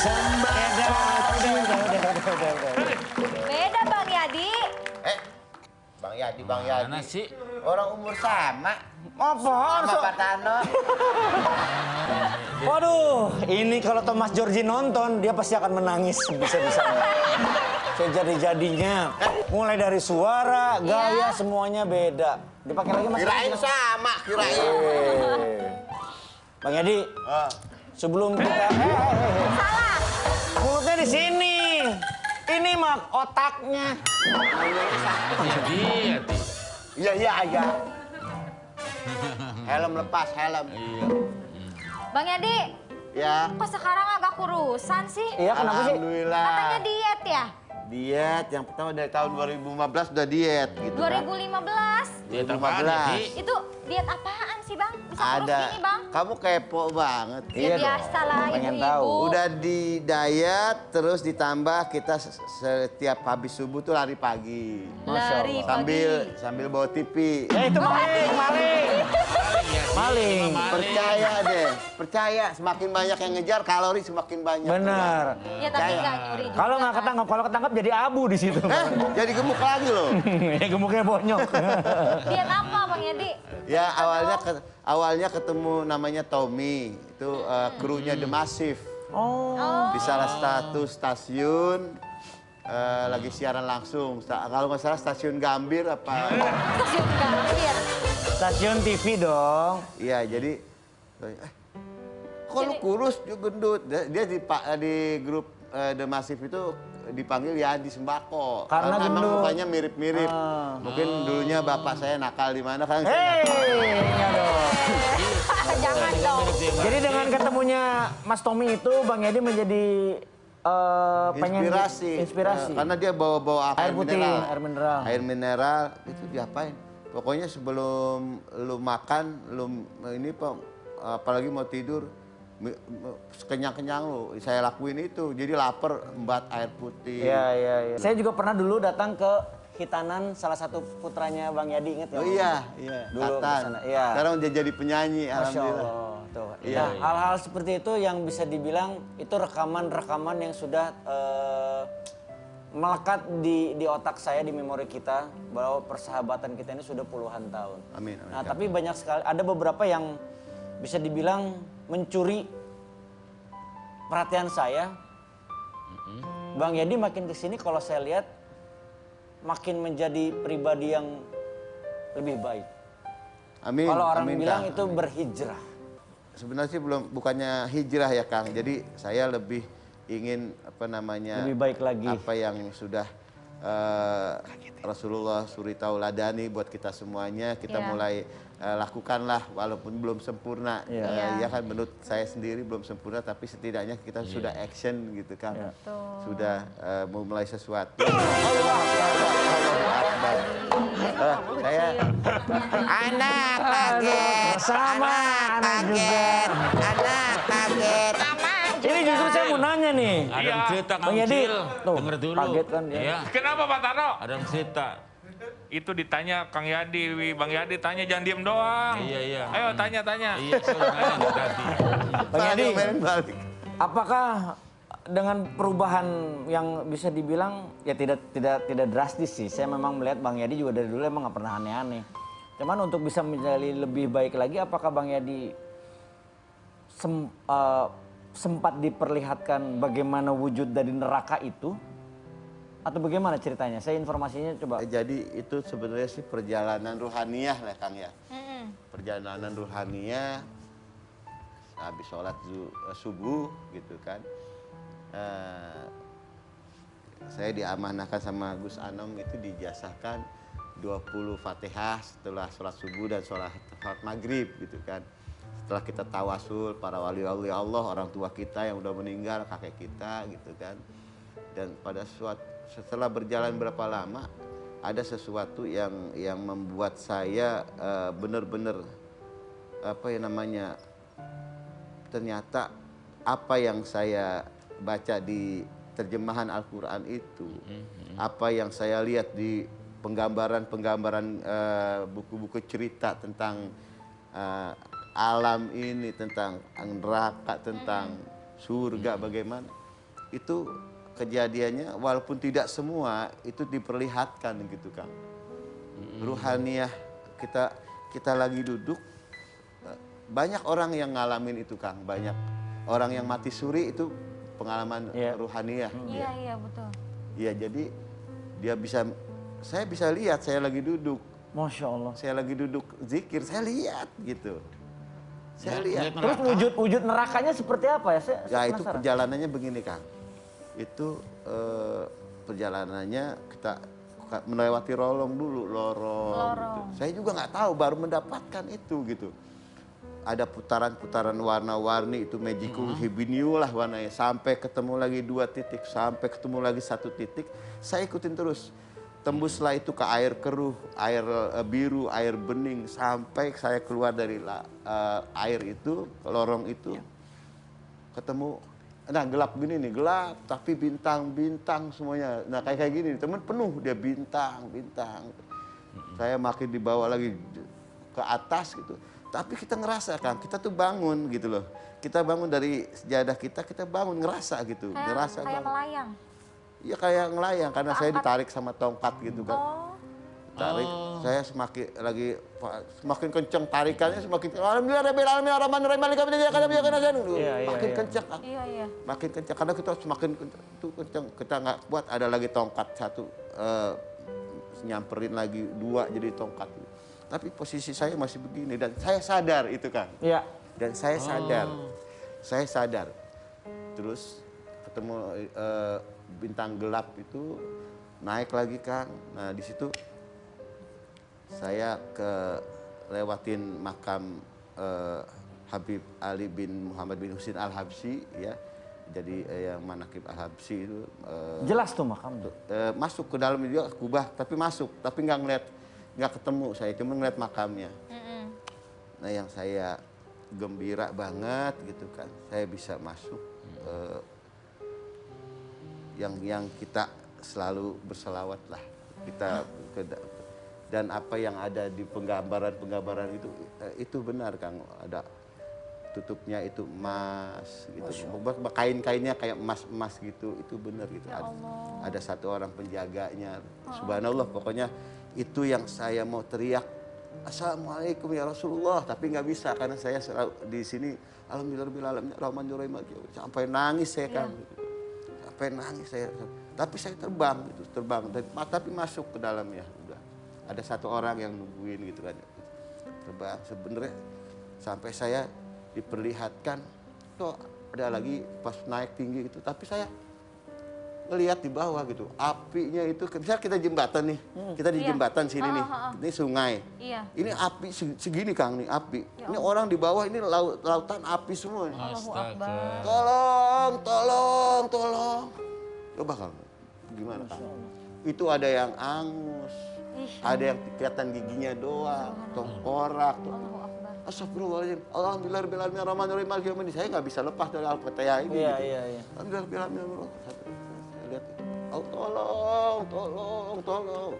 Udah. Beda Bang Yadi. Bang Yadi. Mana sih? Orang umur sama. Apaan? Sama Pak Tano. Waduh, ini kalau Thomas Georgi nonton, dia pasti akan menangis sebisa-bisanya. Sejadi-jadinya. Mulai dari suara, gaya, semuanya beda. Dipakai lagi Mas. Kirain sama, kirain. Bang Yadi, sebelum kita... Salah. Mulutnya di sini. Ini mah otaknya. Jadi, Iya. Helm lepas, helm. Iya. Bang Yadi, Ya. kok sekarang agak kurusan sih? Iya, kenapa sih? Alhamdulillah. Katanya diet ya? Diet, yang pertama dari tahun 2015 udah diet gitu kan. 2015. Diet apaan, Yadi? Itu diet apaan sih Bang? Bisa kurus Ada. gini Bang? Kamu kepo banget. Ya Iya biasa dong, lah pengen ibu-ibu. tahu. Udah di diet, terus ditambah kita setiap habis subuh tuh lari pagi. Lari pagi. Sambil bawa TV. Itu maling. Maling. Percaya deh, percaya semakin banyak yang ngejar kalori semakin banyak. Benar. Ya tapi nggak nyuri juga. Kalau nggak ketangkap, jadi abu di situ. Jadi gemuk lagi loh. Ya gemuknya bonyok. Diet apa Bang Yadi? Ya awalnya ketemu namanya Tommy, itu krunya The Massive. Oh. Di salah satu stasiun lagi siaran langsung. Kalau nggak salah stasiun Gambir apa? Stasiun Gambir. Stasiun TV dong. Iya jadi, kok lu kurus juga gendut? Dia di grup The Massive itu dipanggil Yadi Sembako. Karena emang gendut. mukanya mirip-mirip. Mungkin dulunya bapak saya nakal di mana kan? Iya dong. Jangan dong. Jadi dengan ketemunya Mas Tommy itu, Bang Yadi menjadi pengen inspirasi. Karena dia bawa Air putih, mineral. air mineral. Air mineral itu diapain? Pokoknya sebelum lu makan, apalagi mau tidur, kenyang-kenyang lu. Saya lakuin itu. Jadi lapar, embat air putih. Iya. Saya juga pernah dulu datang ke Hitanan, salah satu putranya Bang Yadi, inget nggak? Oh iya. Dulu Katan. kesana, iya. Sekarang dia jadi penyanyi, Masya alhamdulillah. Allah. Tuh. Iya. Nah, hal-hal seperti itu yang bisa dibilang itu rekaman-rekaman yang sudah melekat di otak saya, di memori kita, bahwa persahabatan kita ini sudah puluhan tahun. Amin. Nah, tapi banyak sekali, ada beberapa yang bisa dibilang mencuri perhatian saya. Bang Yadi makin kesini kalau saya lihat makin menjadi pribadi yang lebih baik. Amin. Kalau orang amin, bilang Kang. itu berhijrah. Sebenarnya sih bukannya hijrah ya Kang. Jadi saya lebih ingin Lebih baik lagi. Apa yang sudah Rasulullah suri tauladani buat kita semuanya, kita mulai lakukanlah walaupun belum sempurna. Ya kan menurut saya sendiri belum sempurna, tapi setidaknya kita sudah action gitu kan. Sudah memulai sesuatu. Saya anak kaget, Sama anak juga. anak kaget. Ini justru saya mau nanya nih. Ada yang cerita Bang Yadi, Cil. tuh, Denger dulu. kaget kan dia. Iya. Kenapa Pak Tano? Ada yang cerita. Itu ditanya Kang Yadi, Bang Yadi tanya jangan diem doang. Iya. Ayo tanya. Iya, saya nanya tadi. Bang Yadi, Main balik. apakah dengan perubahan yang bisa dibilang ya tidak drastis sih. Saya memang melihat Bang Yadi juga dari dulu emang nggak pernah aneh-aneh. Cuman untuk bisa menjadi lebih baik lagi, apakah Bang Yadi sempat diperlihatkan bagaimana wujud dari neraka itu? Atau bagaimana ceritanya? Saya informasinya coba. Jadi itu sebenarnya sih perjalanan ruhaniyah lah Kang ya. Perjalanan ruhaniyah habis sholat subuh gitu kan. Saya diamanahkan sama Gus Anom itu dijasahkan 20 Fatihah setelah sholat subuh dan sholat maghrib gitu kan. Setelah kita tawasul para wali-wali Allah, orang tua kita yang udah meninggal, kakek kita gitu kan. Dan setelah berjalan berapa lama, ada sesuatu yang membuat saya benar-benar ternyata apa yang saya baca di terjemahan Al-Quran itu, apa yang saya lihat di penggambaran buku-buku cerita tentang alam ini, tentang neraka, tentang surga bagaimana, itu kejadiannya walaupun tidak semua itu diperlihatkan gitu Kang. Ruhaniyah kita lagi duduk, banyak orang yang ngalamin itu Kang, banyak orang yang mati suri itu pengalaman ruhaniyah. Iya betul. Iya, jadi saya bisa lihat saya lagi duduk. Masya Allah. Saya lagi duduk zikir, saya lihat gitu. Saya lihat. Terus wujud nerakanya seperti apa ya? Saya Ya itu penasaran. perjalanannya begini Kang. Itu perjalanannya kita melewati lorong dulu, lorong. Gitu. Saya juga nggak tahu, baru mendapatkan itu gitu. Ada putaran-putaran warna-warni itu magical hibiniu lah warnanya. Sampai ketemu lagi 2 titik, sampai ketemu lagi 1 titik. Saya ikutin terus. Tembuslah itu ke air keruh, air biru, air bening. Sampai saya keluar dari air itu, ke lorong itu. Ketemu, nah gelap gini nih, gelap. Tapi bintang-bintang semuanya. Nah kayak gini, temen penuh dia bintang-bintang. Saya makin dibawa lagi ke atas gitu. Tapi kita ngerasa Kang, kita tuh bangun gitu loh. Kita bangun dari sejadah kita bangun ngerasa gitu. Ngerasa Kayak bangun. melayang. Iya kayak ngelayang karena saya ditarik sama tongkat gitu kan. Oh. Tarik, saya semakin kencang tarikannya semakin alhamdulillah rabbil alamin arrahmanir rahim maliki yaumiddin. Makin kencang. Iya. Makin kencang karena kita semakin kencang. Kita nggak kuat, ada lagi tongkat 1 nyamperin lagi 2 jadi tongkat. Tapi posisi saya masih begini dan saya sadar itu Kang. Iya. Dan saya sadar. Terus ketemu bintang gelap itu naik lagi Kang. Nah di situ saya lewatin makam Habib Ali bin Muhammad bin Husin Al-Habsyi ya. Jadi yang Manaqib Al-Habsyi itu Jelas tuh makam tuh. masuk ke dalam dia kubah tapi masuk tapi nggak ketemu, saya cuma ngeliat makamnya. Nah yang saya gembira banget gitu kan, saya bisa masuk yang kita selalu berselawat lah kita dan apa yang ada di penggambaran itu benar Kang, ada tutupnya itu emas gitu, kain-kainnya kayak emas gitu, itu benar gitu. Ada 1 orang penjaganya, subhanallah pokoknya. Itu yang saya mau teriak, Assalamualaikum ya Rasulullah, tapi nggak bisa karena saya di sini alhamdulillahirabbil alamin arrahmanir rahim sampai nangis saya Kang. Sampai nangis saya. Tapi saya terbang tapi masuk ke dalamnya udah. Ada 1 orang yang nungguin gitu kan. Terbang sebenarnya sampai saya diperlihatkan kok ada lagi pas naik tinggi gitu, tapi saya ngelihat di bawah gitu, apinya itu, misalnya kita jembatan nih, kita di jembatan sini nih, ini sungai, ini api segini Kang nih api, ini orang di bawah ini lautan api semua. Tolong, coba Kang, gimana Kang? Itu ada yang angus, ada yang kelihatan giginya doang, tengkorak, astagfirullahaladzim, alhamdulillahirabbil alamin arrahmanir rahim maliki yaumiddin. Saya nggak bisa lepas dari Al-Fatihah ini. Iya. Alhamdulillahirabbil alamin. Lihat, tolong.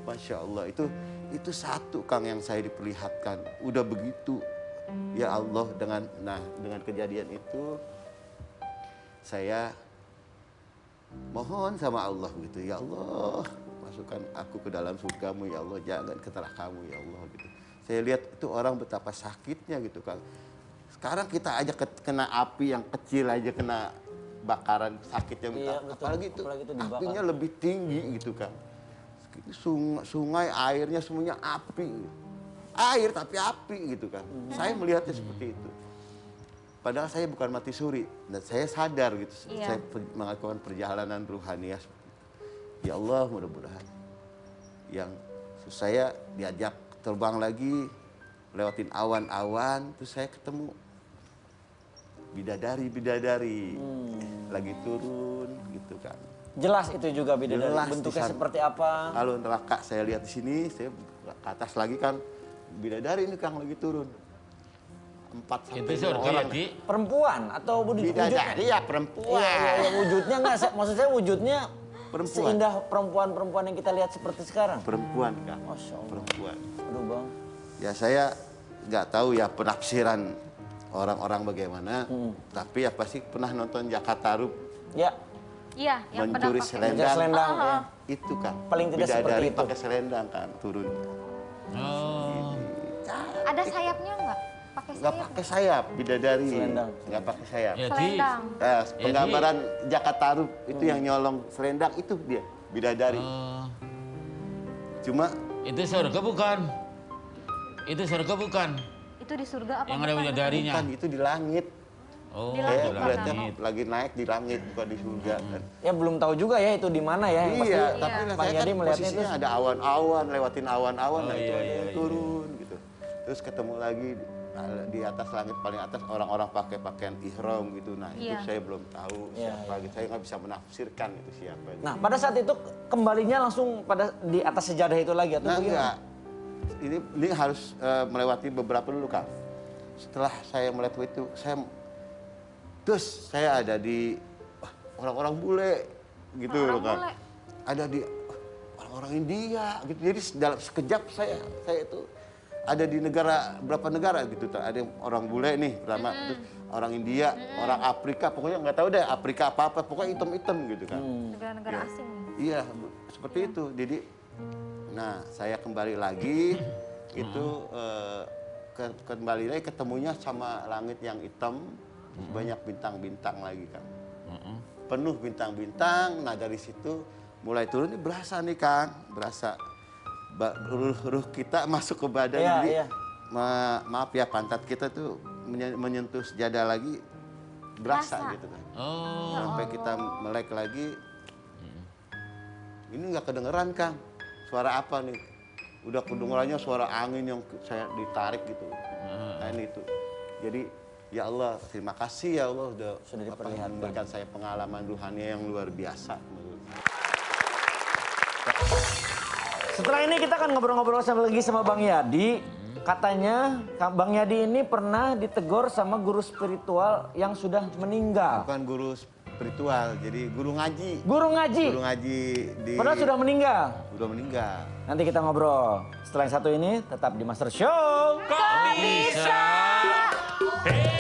Masya Allah, itu 1 Kang yang saya diperlihatkan. Udah begitu, ya Allah dengan kejadian itu saya mohon sama Allah gitu, ya Allah masukkan aku ke dalam surgamu ya Allah, jangan ke nerakamu ya Allah gitu. Saya lihat itu orang betapa sakitnya gitu Kang. Sekarang kita aja kena api yang kecil aja kena bakaran sakitnya apalagi itu apinya lebih tinggi gitu Kang. Sungai airnya semuanya api, air tapi api gitu kan. Saya melihatnya seperti itu. Padahal saya bukan mati suri dan saya sadar gitu. Saya melakukan perjalanan ruhaniyah seperti itu. Ya Allah mudah-mudahan yang saya diajak terbang lagi lewatin awan-awan, terus saya ketemu bidadari lagi turun gitu kan. Jelas itu juga bidadari. Jelas Bentuknya seperti apa? Kalau neraka saya lihat di sini, saya ke atas lagi kan bidadari ini Kang lagi turun. 4 sampai 5 orang. Perempuan atau Bidadari ya perempuan. Iya, wujudnya enggak, maksud saya wujudnya Perempuan. seindah perempuan-perempuan yang kita lihat seperti sekarang. Perempuan Kang. Masya Allah. Perempuan. Aduh Bang. Ya saya nggak tahu ya penafsiran orang-orang bagaimana, tapi ya pasti pernah nonton Jakarta Rup Ya, Iya, yang pada mencuri pakai. selendang. selendang. ya. Itu kan. Paling tidak seperti Bidadari itu. pakai selendang kan turun. Oh. Ada sayapnya nggak? Pakai Nggak sayap? pakai sayap bidadari. Selendang. Nggak pakai sayap. Jadi Selendang. Penggambaran Jakartarup itu yang nyolong selendang itu dia bidadari. Cuma itu surga bukan? Itu surga bukan? Itu di surga apa? Yang ada bukan? bidadarinya. kan itu di langit. Oh, Di Saya langit di berarti langit. lagi naik di langit bukan di surga kan. Ya belum tahu juga ya itu di mana ya. Yang pasti Iya, tapi Iya. lah Bang saya kan Yadi melihatnya itu posisinya ada awan-awan, lewatin awan-awan, nah Oh, itu iya, ada iya, yang iya. turun gitu. Terus ketemu lagi di atas langit paling atas orang-orang pakai pakaian ihram gitu. Nah itu Iya. saya belum tahu Iya, siapa gitu. Saya nggak bisa menafsirkan itu siapa. Gitu. Nah, pada saat itu kembalinya langsung pada di atas sejadah itu lagi atau Nah bagaimana? enggak, ini harus melewati beberapa dulu Kang. Setelah saya melewati itu, saya ada di orang-orang bule gitu loh Orang Kang. bule. Ada di orang-orang India gitu. Jadi dalam sekejap saya itu ada di berapa negara gitu. Ada yang orang bule nih pertama, terus orang India, orang Afrika, pokoknya nggak tahu deh Afrika apa-apa, pokoknya hitam-hitam gitu kan. Negara-negara Ya. asing. Iya, seperti itu. Jadi, nah saya kembali lagi itu kembali lagi ketemunya sama langit yang hitam, banyak bintang-bintang lagi kan. Penuh bintang-bintang. Nah dari situ mulai turun ini berasa nih Kang, berasa ruh kita masuk ke badan. Iya, Jadi iya. maaf ya pantat kita tuh menyentuh sejadah lagi berasa Berasa. gitu kan. Oh. Sampai kita melek lagi. Ini nggak kedengeran Kang. Suara apa nih? Udah kedengerannya suara angin yang saya ditarik gitu. Nah ini itu. Jadi ya Allah, terima kasih ya Allah udah Sudah diperlihatkan. memberikan saya pengalaman ruhani yang luar biasa. Setelah ini kita akan ngobrol-ngobrol lagi sama Bang Yadi. Katanya Bang Yadi ini pernah ditegur sama guru spiritual yang sudah meninggal. Bukan guru spiritual, jadi guru ngaji. Guru ngaji. Guru ngaji di Padahal sudah meninggal. udah meninggal. Nanti kita ngobrol. Setelah yang satu ini tetap di Master Show. Kok bisa? Hey.